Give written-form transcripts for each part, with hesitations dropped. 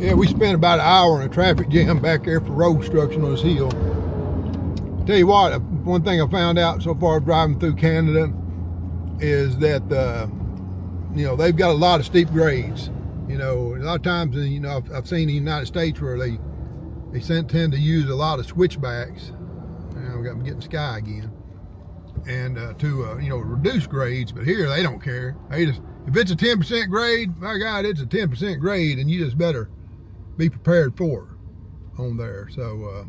Yeah, we spent about an hour in a traffic jam back there for road construction on this hill. Tell you what, one thing I found out so far driving through Canada is that you know, they've got a lot of steep grades. You know, a lot of times, you know, I've seen in the United States where they tend to use a lot of switchbacks. I'm getting sky again, and to you know, reduce grades. But here they don't care. They just, if it's a 10% grade, my God, it's a 10% grade, and you just better be prepared for it on there. So,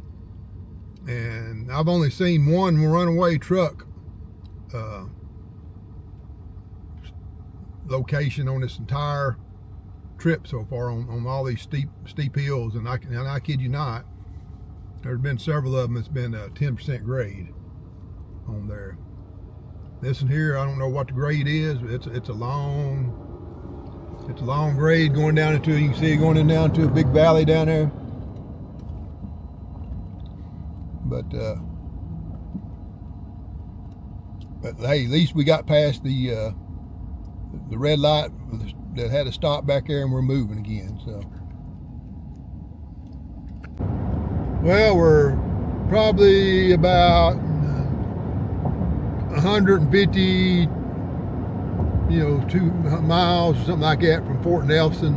and I've only seen one runaway truck location on this entire trip so far on all these steep hills, and I kid you not, there's been several of them that's been a 10% grade on there. This one here, I don't know what the grade is, but it's a long grade going down into, you can see it going down to a big valley down there. But hey, at least we got past the red light that had to stop back there, and we're moving again. So, well, we're probably about 150, you know, 2 miles or something like that from Fort Nelson.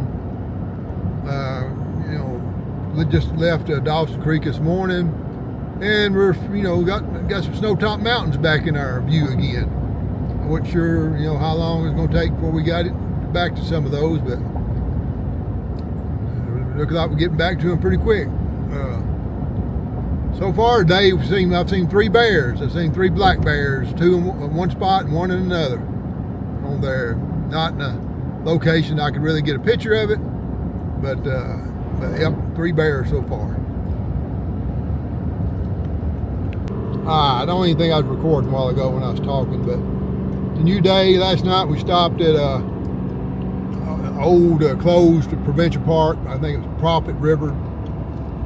You know, we just left Dawson Creek this morning, and we're, you know, got some snow-topped mountains back in our view again. I wasn't sure, you know, how long it was going to take before we got it back to some of those, but it looks like we're getting back to them pretty quick. So far today, I've seen 3 bears. I've seen 3 black bears, 2 in one spot and 1 in another on there. Not in a location I could really get a picture of it, but yep, 3 bears so far. I don't even think I was recording a while ago when I was talking, but it's a new day. Last night we stopped at an old closed provincial park. I think it was Prophet River,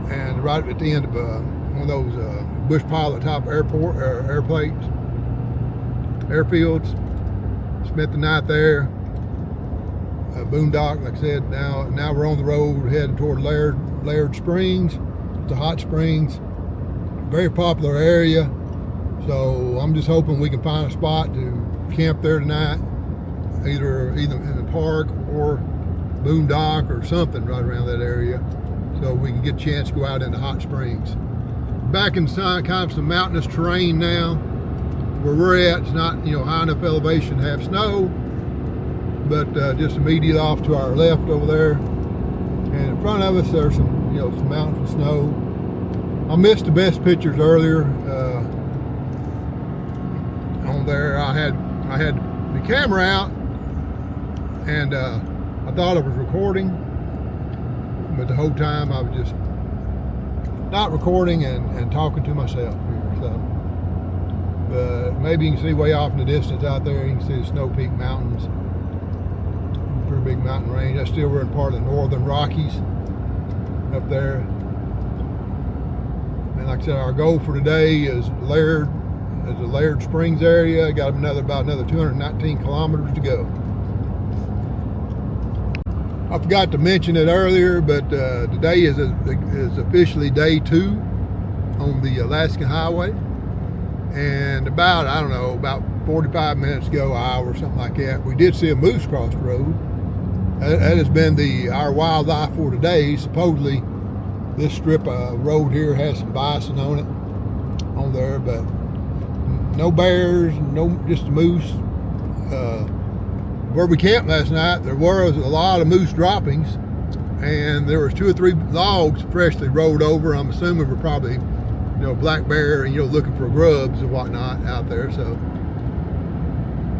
and right at the end of one of those bush pilot type airfields. Spent the night there. Boondock, like I said. Now we're on the road heading toward Laird Springs. It's a hot springs, very popular area. So I'm just hoping we can find a spot to camp there tonight, either in the park or boondock or something right around that area, so we can get a chance to go out into hot springs. Back in kind of some mountainous terrain now. Where we're at, it's not, you know, high enough elevation to have snow, but just immediate off to our left over there, and in front of us there's some, you know, some mountains of snow. I missed the best pictures earlier. On there, I had the camera out, and I thought I was recording, but the whole time I was just not recording and talking to myself here. So, maybe you can see way off in the distance out there, you can see the Snow Peak Mountains. Pretty big mountain range. That's still, we're in part of the northern Rockies up there. And like I said, our goal for today is the Laird Springs area. Got about another 219 kilometers to go. I forgot to mention it earlier, but today is officially day 2 on the Alaskan highway. And about, I don't know, about 45 minutes ago, an hour or something like that, we did see a moose cross the road. That has been our wildlife for today. Supposedly, this strip of road here has some bison on it, on there, but no bears, just a moose. Where we camped last night, there was a lot of moose droppings, and there was 2 or 3 logs freshly rolled over. I'm assuming we're probably, you know, black bear and, you know, looking for grubs and whatnot out there. So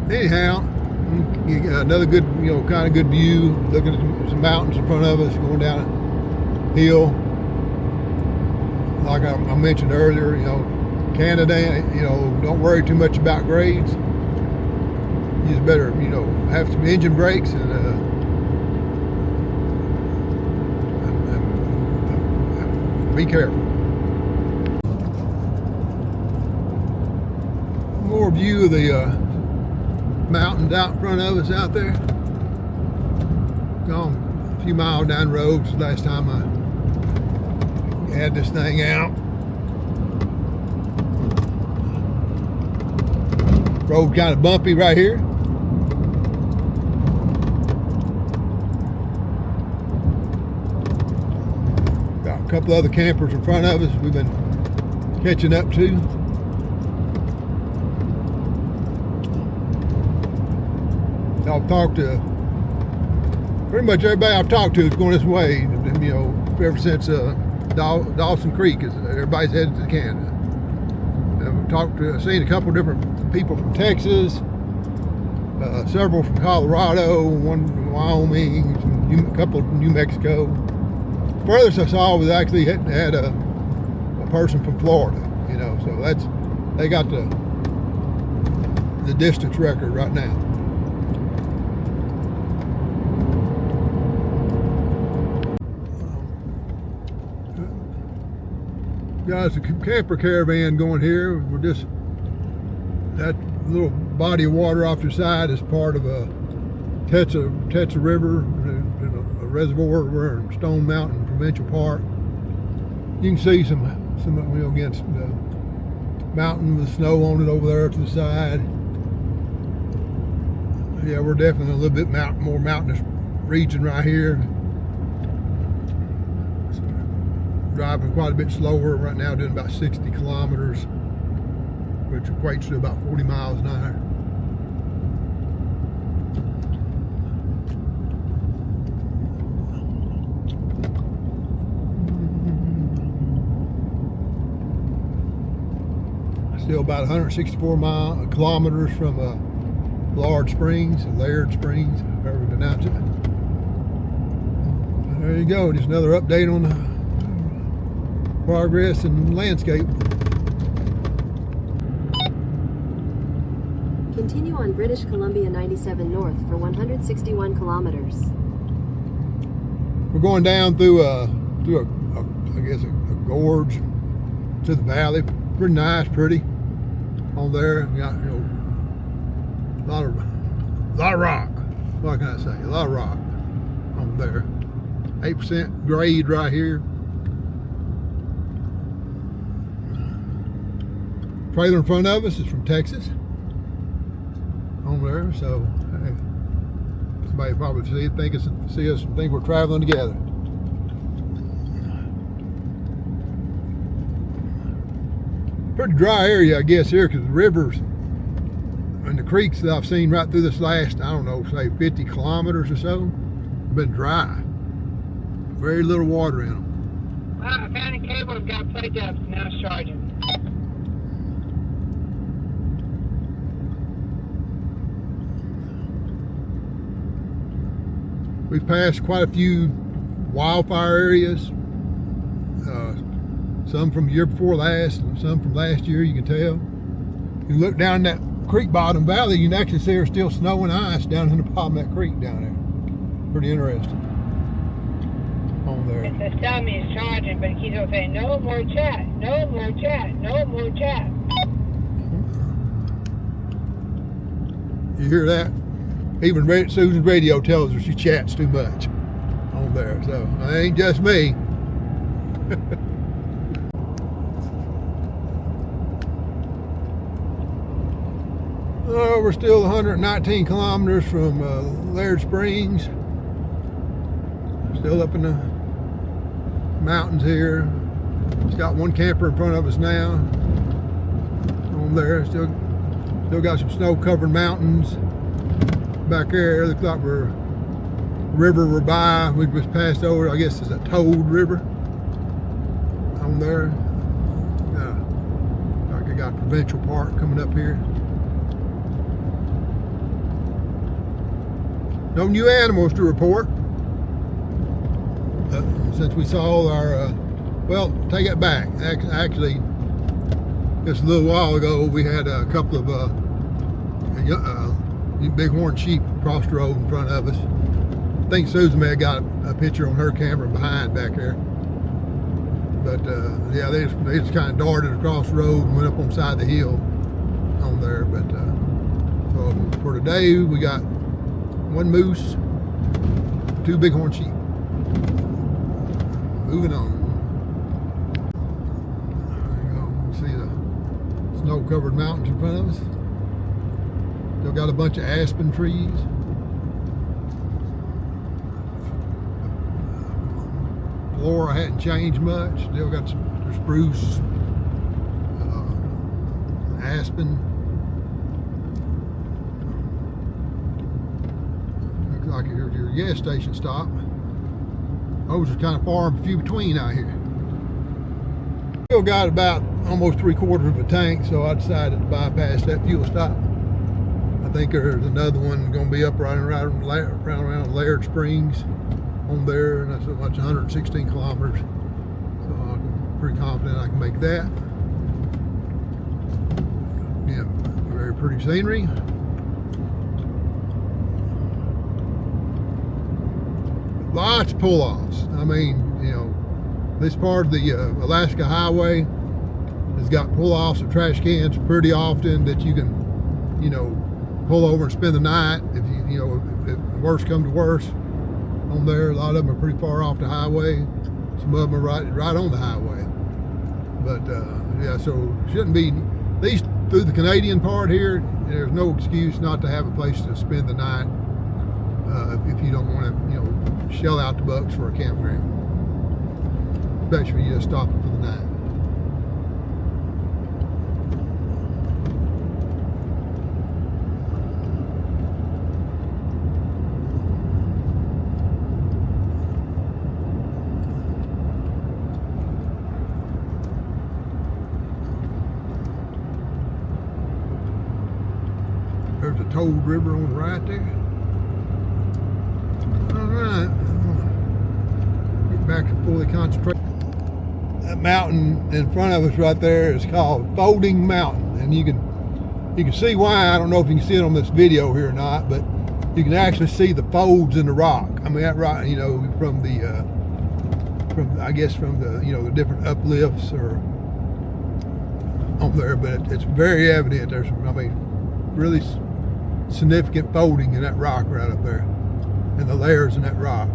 anyhow, another good, you know, kind of good view, looking at some mountains in front of us, going down a hill. Like I mentioned earlier, you know, Canada, you know, don't worry too much about grades. You just better, you know, have some engine brakes and be careful. More view of the mountains out in front of us out there. a few miles down the road since last time I had this thing out. Road kind of bumpy right here. Got a couple other campers in front of us we've been catching up to. I've talked to pretty much everybody I've talked to is going this way, you know, ever since Dawson Creek, is everybody's headed to Canada. I've seen a couple different people from Texas, several from Colorado, one from Wyoming, a couple from New Mexico. Furthest I saw was actually had a person from Florida, you know, so they got the distance record right now. Guys, a camper caravan going here. We're just, that little body of water off the side is part of a Tetsa River, and a reservoir. We're in Stone Mountain Provincial Park. You can see some you know, against the mountain with snow on it over there to the side. Yeah, we're definitely a little bit more mountainous region right here. Driving quite a bit slower right now, doing about 60 kilometers, which equates to about 40 miles an hour. Still about 164 kilometers from Laird Springs, Laird Springs, however you pronounce it. There you go, just another update on the progress and landscape. Continue on British Columbia 97 north for 161 kilometers. We're going down through I guess a gorge to the valley. Pretty nice, pretty on there. We got, you know, a lot of rock. What can I say? A lot of rock on there. 8% grade right here. Trailer in front of us is from Texas on there, so hey, somebody probably see us and think we're traveling together. Pretty dry area, I guess, here, because the rivers and the creeks that I've seen right through this last, I don't know, say 50 kilometers or so, have been dry. Very little water in them. Wow, I found a cable that's got plate depth, now it's charging. We've passed quite a few wildfire areas, some from the year before last, and some from last year, you can tell. You look down that creek bottom valley, you can actually see there's still snow and ice down in the bottom of that creek down there. Pretty interesting on there. It says tell me it's charging, but it keeps on saying no more chat, no more chat, no more chat. You hear that? Even Susan's radio tells her she chats too much on there, so it ain't just me. We're still 119 kilometers from Laird Springs. Still up in the mountains here. It's got one camper in front of us now. On there, still got some snow-covered mountains back there. Looks like we're by. We just passed over. I guess it's a Toad River on there. Like I got Provincial Park coming up here. No new animals to report. Since we saw our, well, take it back. Actually, just a little while ago, we had a couple of bighorn sheep across the road in front of us. I think Susan may have got a picture on her camera behind back there. But yeah, they just kind of darted across the road and went up on the side of the hill on there. But so for today, we got one moose, 2 bighorn sheep. Moving on. There you go. See the snow-covered mountains in front of us. Still got a bunch of aspen trees. Flora hadn't changed much. Still got some spruce, aspen. Looks like here's your gas station stop. Those are kind of far and few between out here. Still got about almost 3/4 of a tank, so I decided to bypass that fuel stop. I think there's another one going to be up right around Laird Springs on there, and that's about 116 kilometers. So I'm pretty confident I can make that. Yeah, very pretty scenery. Lots of pull-offs. I mean, you know, this part of the Alaska highway has got pull-offs of trash cans pretty often that you can, you know, pull over and spend the night if you know, if worse come to worse on there. A lot of them are pretty far off the highway. Some of them are right on the highway. But yeah, so shouldn't be, at least through the Canadian part here, there's no excuse not to have a place to spend the night if you don't want to, you know, shell out the bucks for a campground, especially if you just stop for the night. There's a Toad River on the right there. Alright, get back to fully concentrate. That mountain in front of us right there is called Folding Mountain, and you can see why. I don't know if you can see it on this video here or not, but you can actually see the folds in the rock. I mean, that rock, you know, from the you know, the different uplifts or on there, but it's very evident there's, I mean, really significant folding in that rock right up there, and the layers in that rock.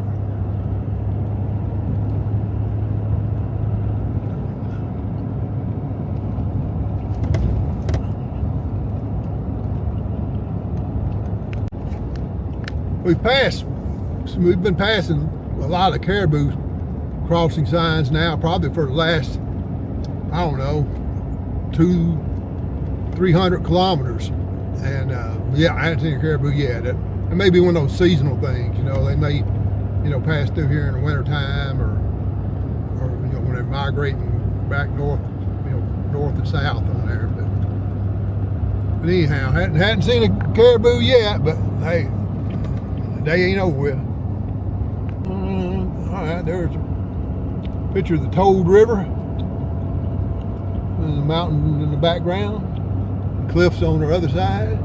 We've been passing a lot of caribou crossing signs now, probably for the last, I don't know, 200-300 kilometers. And yeah, I haven't seen a caribou yet. It may be one of those seasonal things, you know. They may, you know, pass through here in the winter time, or you know, when they're migrating back north, you know, north and south on there. But anyhow, hadn't seen a caribou yet. But hey, the day ain't over with. All right, there's a picture of the Toad River, and the mountain in the background. Cliffs on the other side.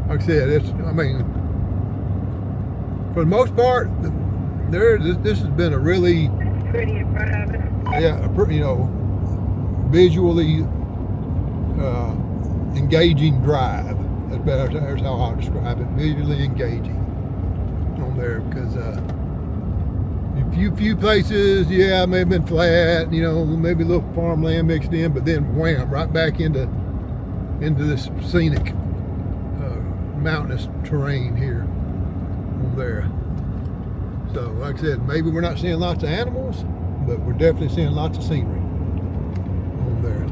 Like I said, I mean, for the most part, this has been a really Pretty in front of it. Yeah, you know, visually engaging drive. That's how I'll describe it. Visually engaging on there, because a few places, yeah, may have been flat, you know, maybe a little farmland mixed in, but then wham, right back into this scenic mountainous terrain here on there. So like I said, maybe we're not seeing lots of animals, but we're definitely seeing lots of scenery on there.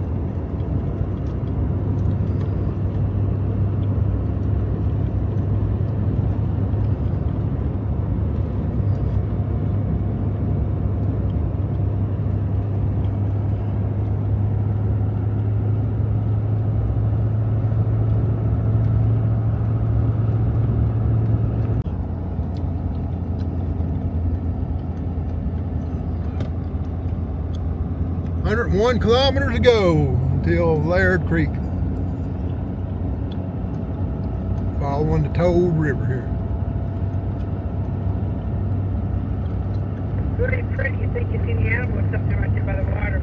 101 kilometers to go until Laird Creek. Following the Toad River here. Really pretty. You think you see the animal or something right there by the water.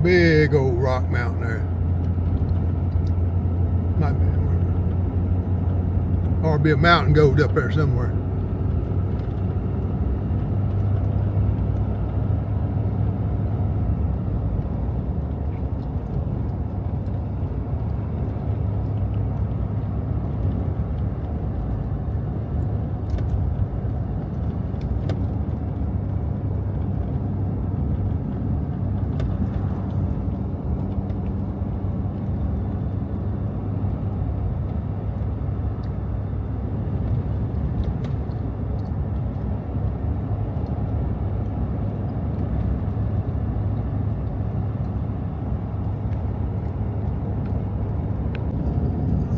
Big old rock mountain there. Might be, or be a mountain goat up there somewhere.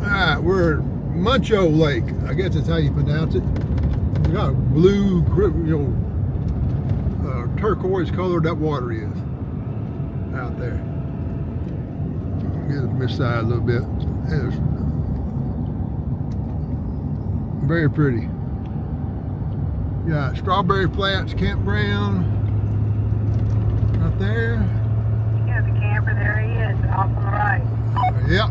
Alright, we're at Muncho Lake. I guess that's how you pronounce it. We got a blue, turquoise color that water is out there. Get it this side a little bit. It's very pretty. Got Strawberry Flats Campground right there. Here's the camper. There he is, off on the right. Yep.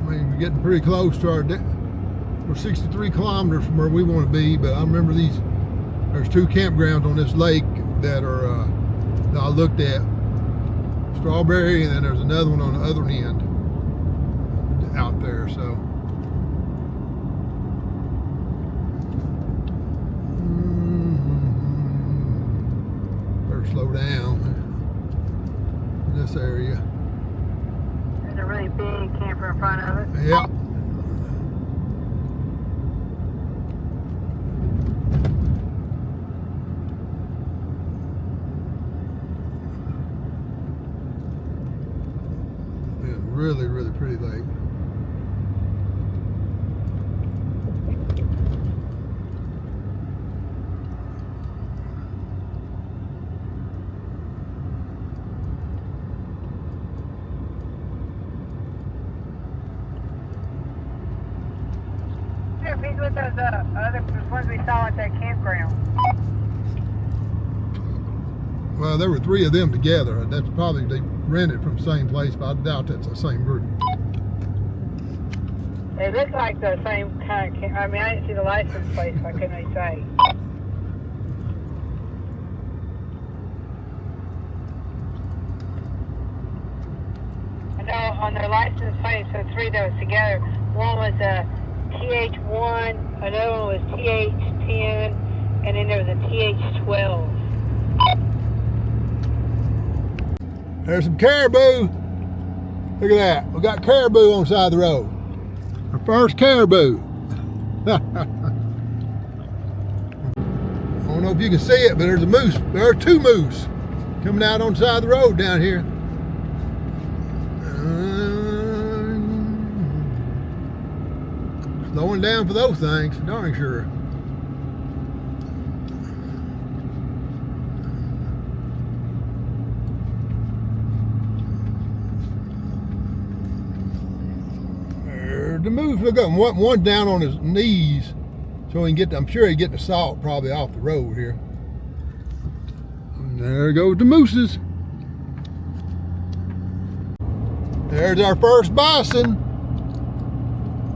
We're getting pretty close to we're 63 kilometers from where we want to be, but I remember there's two campgrounds on this lake that I looked at. Strawberry, and then there's another one on the other end out there, so. Better slow down in this area. There's a really big camper in front of it. Yeah. Yeah, really, really pretty lake. He's with those other ones we saw at that campground. Well, there were three of them together. That's probably, they rented from the same place, but I doubt that's the same group. They look like the same kind of camp. I mean, I didn't see the license plate, so I couldn't really say. I know on their license plate, so three that was together. One was a TH1, another one was TH10, and then there was a TH12. There's some caribou. Look at that. We got caribou on the side of the road. Our first caribou. I don't know if you can see it, but there's a moose. There are two moose coming out on the side of the road down here. Slowing down for those things, for darn sure. There's the moose. Look up. One down on his knees, so he can get. I'm sure he get the salt probably off the road here. And there goes the mooses. There's our first bison.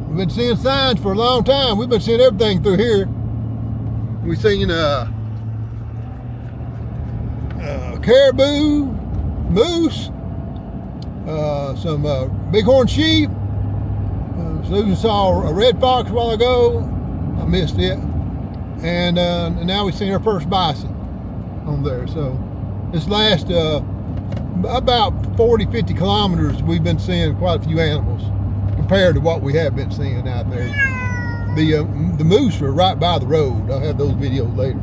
We've been seeing signs for a long time. We've been seeing everything through here. We've seen caribou, moose, some bighorn sheep. Susan saw a red fox a while ago. I missed it. And now we've seen our first bison on there. So this last about 40, 50 kilometers, we've been seeing quite a few animals compared to what we have been seeing out there. The moose are right by the road. I'll have those videos later.